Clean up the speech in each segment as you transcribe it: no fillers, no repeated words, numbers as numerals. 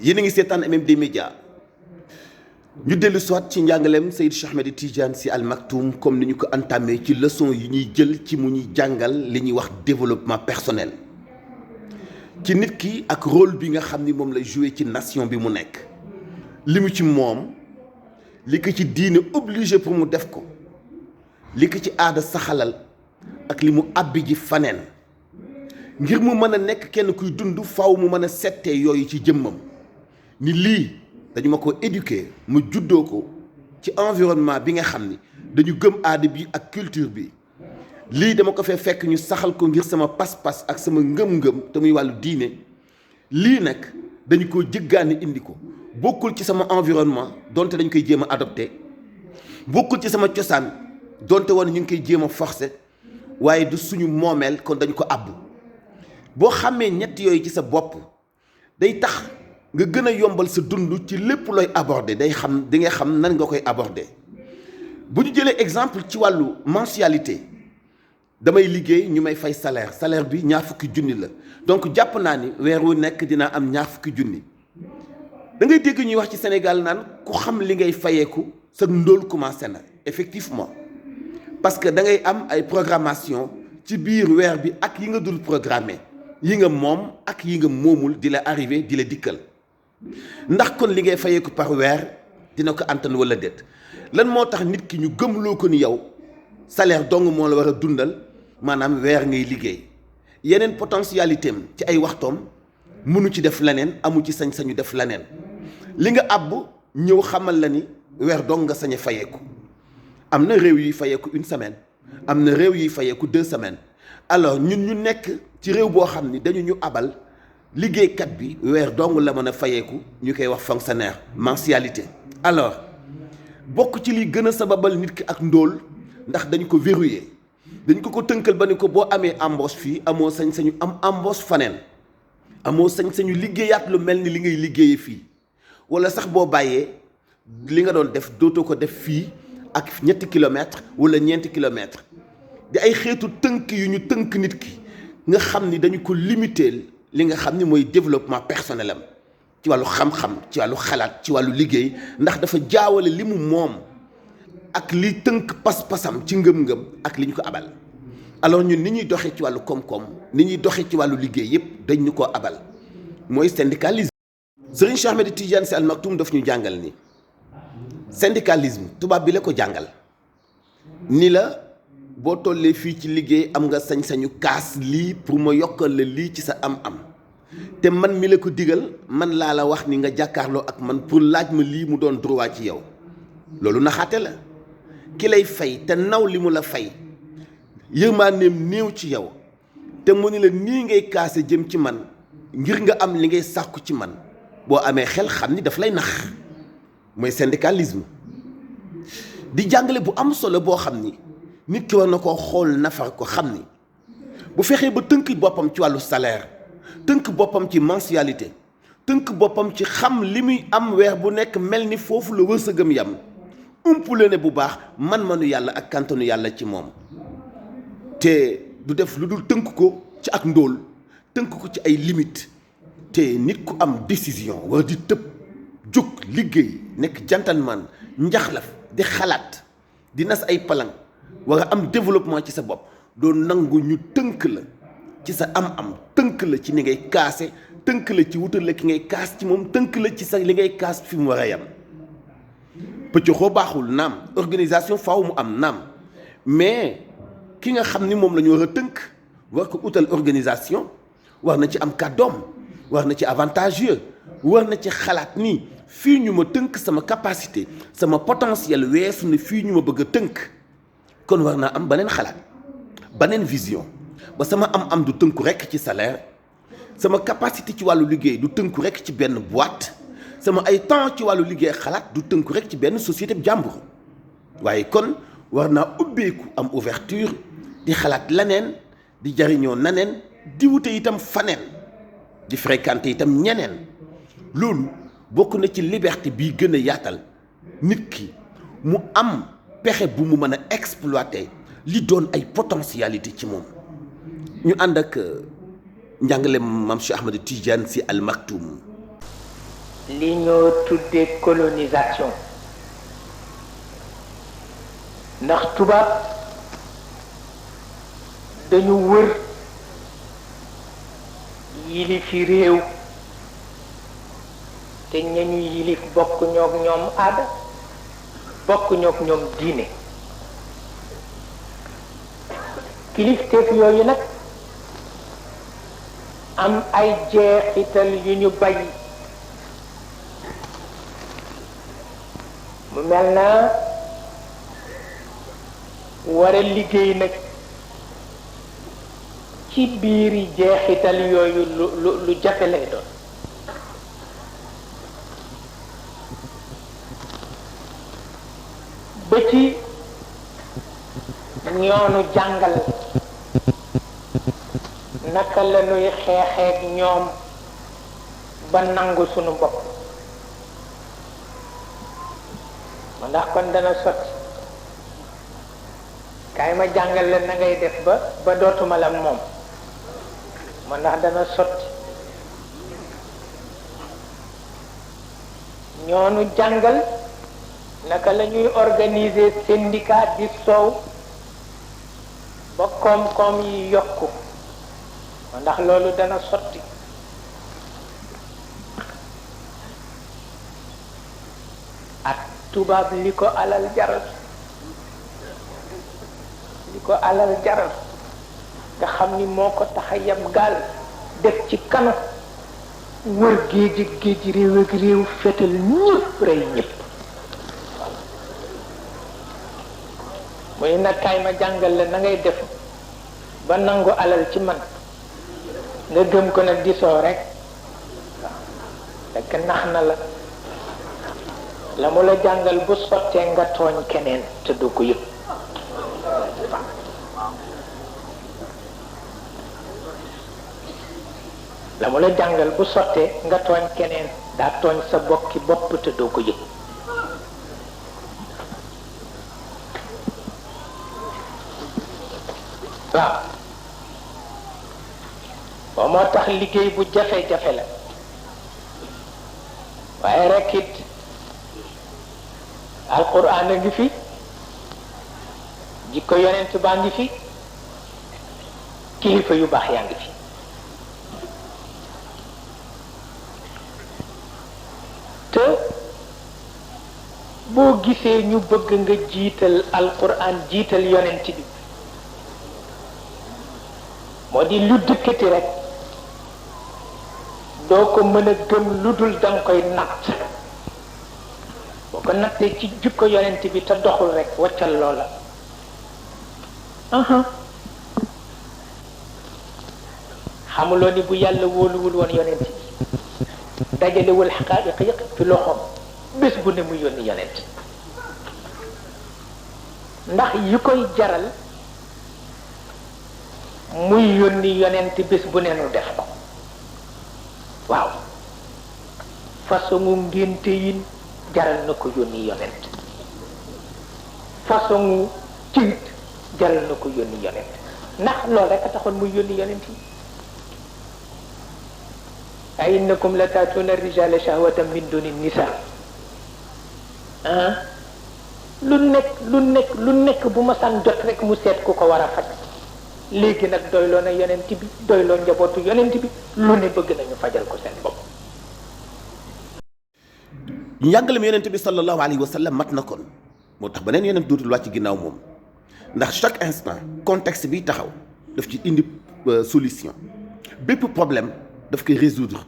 yéen a ngi seetaan MMD Média ñu dellu soit ci njàngaleem Seydi Cheikh Ahmed Tidiane Sy Al Maktoum comme ni ñu ko entamé ci leçon yi ñuy jël ci mu ñuy jàngal li ñuy wax développement personnel ci nit ki ak rôle bi nga xam ni moom lay joué ci nation bi mu nekk li mu ci moom li ko ci diine obligé pour mu def ko li ko ci aada saxalal ak li mu àbbi ji faneen ngir mu mën a nekk kenn kuy dund faw mu mën a settee yooyu ci jëmmam ni lii dañu ma ko éduquer ma juddoo ko ci environnement bi nga xam ni dañu gëm aada bi ak culture bi lii dama ko fee fekk ñu saxal ko ngir sama pas-pas ak sama ngëm-ngëm te muy wàllu diine lii nag dañu ko jëggaani indi ko bokkul ci sama environnement donte dañ koy jéem a adopté bokkul ci sama cosaan donte woon ñu ngi koy jéem a forcé waaye du suñu moomeel kon dañu ko àbb boo xamee ñett yooyu ci sa bopp day tax nga gën a yombal sa dund ci lépp looy aborder di nga xam nan nga koy aborder bu ñu jëlee exemple ci wàllu mensualité damay liggéey ñu may fay salaire bi ñaar fukki junni la donc jàpp naa ni weer wu nekk dinaa am ñaar fukki junni da ngay dégg ñuy wax ci Sénégal naan ku xam li ngay fayeeku sa ndóol commencé na effectivement parce que da ngay am ay programmation ci biir weer bi ak yi nga dul programmé yi nga moom ak yi nga moomul di la arrivé di la dikkal ndax kon li ngay fayeeku par weer dina ko antan wala déet lan moo tax nit ki ñu gëmloo ko ni yow salaire dong moo la war a dundal maanaam weer ngay liggéey yeneen potentialité am ci ay waxtoom mënu ci def leneen amu ci sañ-sañu def leneen li nga àbb ñëw xamal la ni weer dong nga sañ a fayeeku am na réew yuy fayeeku une semaine am na réew yuy fayeeku 2 semaines alors ñun ñu nekk ci réew boo xam ni dañu ñu abal liggéeykat bi weer dong la mën a fayeeku ñu koy wax fonctionnaire mensualité alors bokk ci li gën a sababal nit ki ak ndóol ndax dañu ko verrouiller dañ ko tënkal ba ni ko boo amee embauche fii amoo sañ-sañu am embauche faneen amoo sañ-sañu liggéeyaat lu mel ni li ngay liggéeyee fii wala sax boo bàyyee li nga doon def dootoo ko def fii ak 3 kilomètres wala 4 kilomètres di ay xeetu tënk yu ñu tënk nit ki nga xam ni dañu ko limiter li nga xam ni mooy développement personnel am ci wàllu xam-xam ci wàllu xalaat ci wàllu liggéey ndax dafa jaawale li mu moom ak li tënk pas-pasam ci ngëm-ngëm ak li ñu ko abal alors ñun ni ñuy doxee ci wàllu koom-koom ni ñuy doxee ci wàllu liggéey yépp dañ ñu koo abal mooy syndicalisme. Serigne Cheikh Ahmed Tidiane Sy Al Maktoum daf ñu jàngal ni syndicalisme tubaab bi la ko jàngal ni la boo tollee fii ci liggéey am nga sañ-sañu kaas lii pour ma yokkal la lii ci sa am-am te man mi la ko digal man laa la wax ni nga jàkkaarloo ak man pour laaj ma lii mu doon droit ci yow loolu naxaate la ki lay fay te naw li mu la fay yërmaaneem néew ci yow te mu ni la nii ngay kaase jëm ci man ngir nga am li ngay sàkku ci man boo amee xel xam ni daf lay nax mooy syndicalisme di jàngale bu am solo boo xam ni nit ki war na koo xool nafar ko xam ni bu fexee ba tënk boppam ci wàllu salaire tënk boppam ci mensualité tënk boppam ci xam li muy am weer bu nekk mel ni foofu la wërsëgam yam umpule ne bu baax man-manu yàlla ak kàntanu yàlla ci moom te du def lu dul tënk ko ci ak ndóol tënk ko ci ay limites te nit ku am décision war di tëb jóg liggéey nekk gentleman njaxlaf di xalaat di nas ay palang war a am développement ci sa bopp doo nangu ñu tënk la ci sa am-am tënk la ci ni ngay kaase tënk la ci wutal la ki ngay kaas ci moom tënk la ci sa li ngay kaas fi mu war a yam pëccoxoo baaxul naam organisation faaw mu am naam mais ki nga xam ni moom la ñu war a tënk war ko utal organisation war na ci am kàddoom war na ci avantageux war na ci xalaat ni fii ñu ma tënk sama capacité sama potentiel weesu na fii ñu ma bëgg a tënk kon war naa am beneen xalaat beneen vision ba sama am-am du tënku rekk ci salaire sama capacité ci wàllu liggéey du tënku rekk ci benn boîte sama ay temps ci wàllu liggéey xalaat du tënku rekk ci benn société bu jàmbur waaye kon war naa ubbeeku am ouverture di xalaat leneen di jariñoo naneen di wute itam faneen di fréquenter itam ñeneen loolu bokk na ci liberté bii gën a yaatal nit ki mu am pexe bu mu mën a exploiter li doon ay potentialité ci moom ñu ànd ak njàngale Mame Cheikh Ahmed Tidiane Sy Al Maktoum li ñoo tuddee colonisation ndax tubaab dañu wër yilifi réew te ñañu yilif bokk ñoog ñoom aada bokk ñoog ñoom diine kilifteef yooyu nag am ay jeexital yu ñu bay mu mel na war a liggéey nag ci biiri jeexital yooyu lu jafe lay doon ba ci ñoonu jàngal naka la ñuy xeexeek ñoom ba nangu sunu bopp ma ndax kon dana sotti kaay ma jàngal la na ngay def ba dootuma la moom ma ndax dana sotti ñoonu jàngal naka la ñuy organiser syndicat di soow ba koom-koom yi yokku ma ndax loolu dana sotti ak tubaab li ko alal jaral nga xam ni moo ko tax a yab gaal def ci kanam wër géej réew ak réew fetal ñëpp rey ñëpp muy nag kaay ma jàngal la na ngay def ba nangu alal ci man nga gëm ko nag di soo rek waaw fekk nax na la mu la jàngal bu sottee nga tooñ keneen te du ko yëg la mu la jàngal bu sottee nga tooñ keneen daa tooñ sa bokki bopp te doo ko yëg waaw ba moo tax liggéey bu jafe-jafe la waaye rekk it alquran a ngi fi jikko yonent baa ngi fi kilifa yu baax yaa ngi fi te boo gisee ñu bëgg nga jiital alquran jiital yonent bi moo di lu dëkkati rek doo ko mën a gëm lu dul danga koy natt boo ko nattee ci jikko yonent bi te doxul rek waccal loola xamuloo ni bu yàlla wóoluwul woon yonent bi dajalewul xaqaayiq yëpp ci loxoom bés bu ne mu yónni yonent ndax yi koy jaral muy yónni yonent bés bu ne nu def ko waaw façon ngénte yin jaral na ko yónni yonent façon ciit jaral na ko yónni yonent ndax loolu rek a taxoon muy yónni yonent yi ay innakum la taatuna rijala shahwatan min duni nisa lu nekk bu ma san jot rek mu seet ku ko war a faj léegi nag doyloo na yonent bi doyloo njabootu yonent bi lu ne bëgg nañu fajal ko seen bopp njàngalem yonent bi sallallahu alayhi wa sallam mat na kon moo tax beneen yonent dootul wàcc ginnaaw moom ndax chaque instant contexte bi taxaw daf ci indi solution bépp problème daf koy résoudre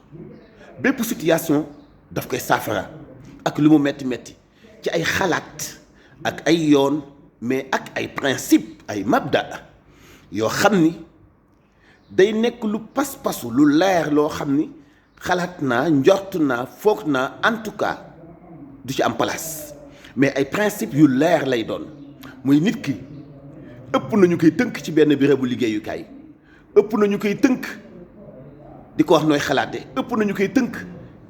bépp situation daf koy saafara ak lu mu metti metti ci ay xalaat ak ay yoon mais ak ay principe ay mabda yoo xam ni day nekk lu pas-pasu lu leer loo xam ni xalaat naa njort naa foog naa en tout cas du ci am place mais ay principe yu leer lay doon muy nit ki ëpp nañu koy tënk ci benn bérébu liggéeyukaay ëpp nañu koy tënk di ko wax nooy xalaate ëpp nañu koy tënk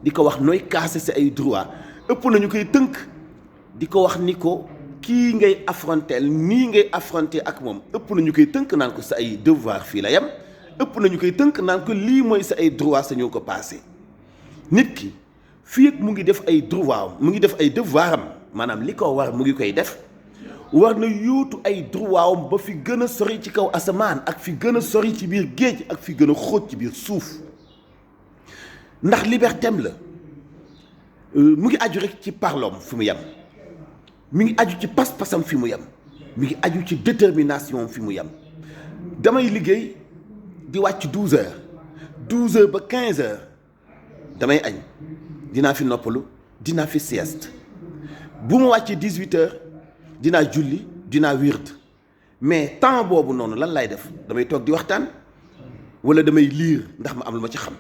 di ko wax nooy casser sa ay droit ëpp nañu koy tënk di ko wax ni ko kii ngay affronter nii ngay affronter ak moom ëpp nañu koy tënk naan ko sa ay devoir fii la yem ëpp nañu koy tënk naan ko lii mooy sa ay droit sa ñoo ko passé nit ki fii ak mu ngi def ay devoiram maanaam li ko war mu ngi koy def war na yóotu ay droitam ba fi gën a sori ci kaw asamaan ak fi gën a sori ci biir géej ak fi gën a xóot ci biir suuf ndax libertéem la mu ngi aju rek ci parloom fi mu yem mi ngi aju ci pas-pasam fi mu yem mi ngi aju ci détermination fi mu yem. damay liggéey di wàcc 12h ba 15h damay añ dinaa fi noppalu dinaa fi sieste bu ma wàccee 18h dinaa julli dinaa wird mais temps boobu noonu lan lay def damay toog di waxtaan wala damay lire ndax ma am lu ma ci xam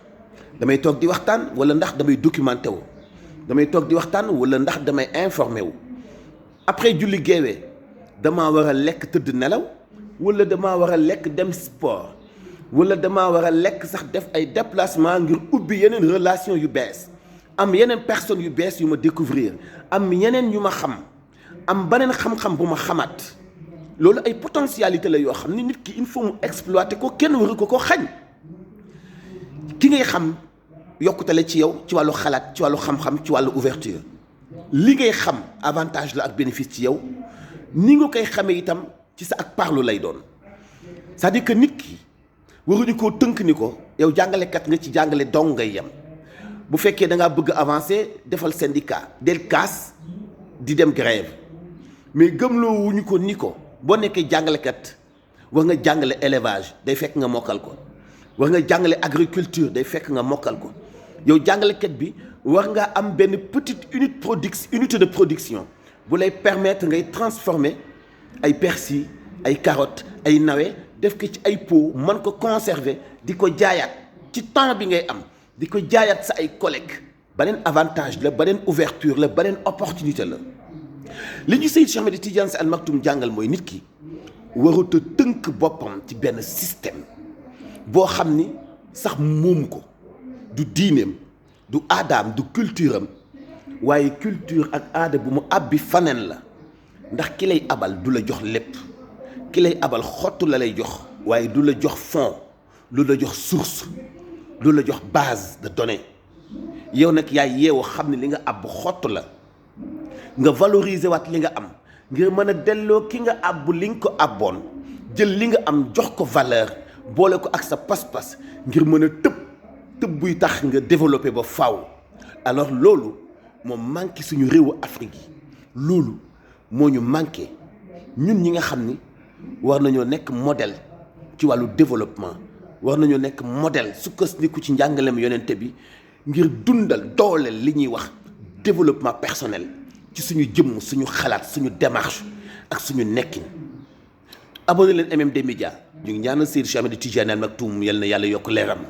damay toog di waxtaan wala ndax damay documenté wu damay toog di waxtaan wala ndax damay informé wu après julli geewee damaa war a lekk tëdd nelaw wala damaa war a lekk dem sport wala damaa war a lekk sax def ay déplacement ngir ubbi yeneen relation yu bees am yeneen personnes yu bees yu ma découvrir am yeneen yu ma xam am beneen xam-xam bu ma xamaat loolu ay potentialité la yoo xam ni nit ki il faut mu exploiter ko kenn waru ko xañ ki ngay xam yokkute la ci yow ci wàllu xalaat ci wàllu xam-xam ci wàllu ouverture li ngay xam avantage la ak bénéfice ci yow ni nga koy xamee itam ci sa ak parlu lay doon c'est-à-dire que nit ki waruñu koo tënk ni ko yow jàngalekat nga ci jàngale dong ngay yem bu fekkee da ngaa bëgg avancer defal syndicat del kaas di dem grève mais gëmloo wuñu ko ni ko boo nekkee jàngalekat war nga jàngale élevage day fekk nga mokkal ko war nga jàngale agriculture day fekk nga mokkal ko yow jàngalekat bi war nga am benn petite unité de production bu lay permettre ngay transformer ay persil ay carottes ay navet def ko ci ay pot mën ko conserver di ko jaayaat ci temps bi ngay am di ko jaayaat sa ay collègues beneen avantage la beneen ouverture la beneen opportunité la li ñu Seydi Cheikh Ahmed Tidiane Sy Al Maktoum jàngal mooy nit ki warut a tënk boppam ci benn système boo xam ni sax moomu ko du diineem du aadaam du culture am waaye culture ak aada bu mu àbbi faneen la ndax ki lay abal du la jox lépp ki lay abal xottu la lay jox waaye du la jox fond du la jox source du la jox base de données yow nag yaay yeewu xam ne li nga àbb xottu la nga valoriser waat li nga am ngir mën a delloo ki nga àbb li nga ko àbboon jël li nga am jox ko valeur boole ko ak sa pas-pas ngir mën a tëb buy tax nga développé ba faaw alors loolu moo manqué suñu réewu Afrique yi loolu moo ñu manqué ñun ñi nga xam ni war nañoo nekk modèle ci wàllu développement war nañoo nekk modèle sukkandiku ci njàngalem yonente bi ngir dundal dooleel li ñuy wax développement personnel ci suñu jëmm suñu xalaat suñu démarche ak suñu nekkin. abonné leen MMD Média ñu ngi ñaanal Seydi Cheikh Ahmed Tidiane Al Maktoum yal na yàlla yokk leeram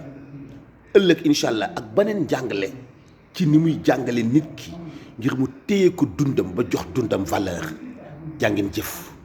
ëllëg incha allah ak beneen jàngale ci ni muy jàngale nit ki ngir mu téye ko dundam ba jox dundam valeur jàngeen jëf.